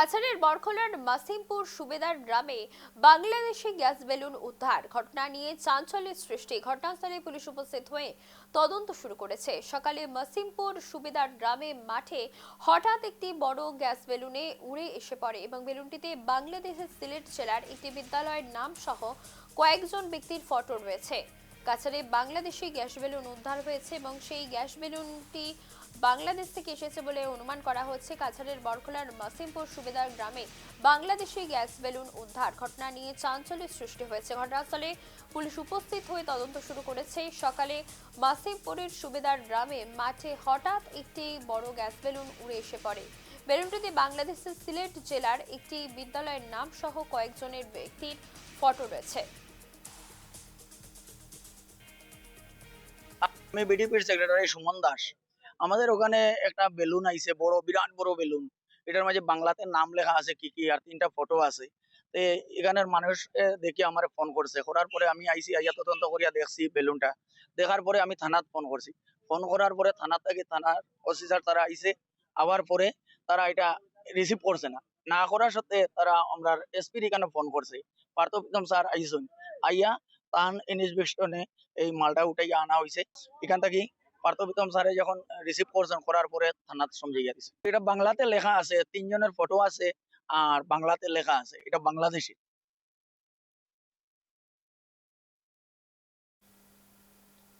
কাছাড়ের বরখলার মাসিমপুর সুবেদার গ্রামে Bangladeshi gas balloon উদ্ধার ঘটনা নিয়ে চাঞ্চল্যের সৃষ্টি। ঘটনাস্থলে পুলিশ উপস্থিত হয়ে তদন্ত শুরু করেছে। সকালে মাসিমপুর সুবেদার গ্রামে মাঠে হঠাৎ একটি বড় গ্যাস বেলুনে উড়ে এসে পড়ে এবং বেলুনটিতে বাংলাদেশের সিলেট জেলার একটি বিদ্যালয়ের নাম সহ কয়েকজন ব্যক্তির ফটো রয়েছে। কাছাড়ে বাংলাদেশি গ্যাস বেলুন উদ্ধার হয়েছে এবং সেই গ্যাস বেলুনটি বাংলাদেশ থেকে এসেছে বলে অনুমান করা হচ্ছে। কাছাড়ের বরখলার মাসিমপুর সুবেদার গ্রামে বাংলাদেশি গ্যাস বেলুন উদ্ধার ঘটনা নিয়ে চাঞ্চল্যের সৃষ্টি হয়েছে। ঘটনাস্থলে পুলিশ উপস্থিত হয়ে তদন্ত শুরু করেছে। সকালে মাসিমপুরের সুবেদার গ্রামে মাঠে হঠাৎ একটি বড় গ্যাস বেলুন উড়ে এসে পড়ে। বেলুনটিতে বাংলাদেশের সিলেট জেলার একটি বিদ্যালয়ের নাম সহ কয়েকজনের ব্যক্তির ফটো রয়েছে। আমি বিডিপির সেক্রেটারি সুমন দাস। আমাদের ওখানে একটা বেলুন আইছে, বড় বিরাট বড় বেলুন। এটার মাঝে বাংলাতে নাম লেখা আছে কি কি আর তিনটা ফটো আছে। তো এখানের মানুষ দেখি আমার ফোন করছে, করার পরে আমি আইসি, আইয়া তদন্ত করিয়া দেখছি বেলুনটা। দেখার পরে আমি থানাত ফোন করছি। ফোন করার পরে থানার থেকে থানার অফিসার তারা আইছে। আবার পরে তারা এটা রিসিভ করছে না, না করার সত্ত্বে তারা আমরা এসপির এখানে ফোন করছে। পার্থ প্রীতম স্যার আইসুন, আইয়া তান ইনভেস্টনে এই মালটা উঠাইয়া আনা হয়েছে। এখান থেকে পার্থ প্রীতম স্যারে যখন রিসিভ করছেন, করার পরে থানাত সমঝাইয়া দিছে। এটা বাংলাতে লেখা আছে, তিনজনের ফটো আছে আর বাংলাতে লেখা আছে এটা বাংলাদেশি।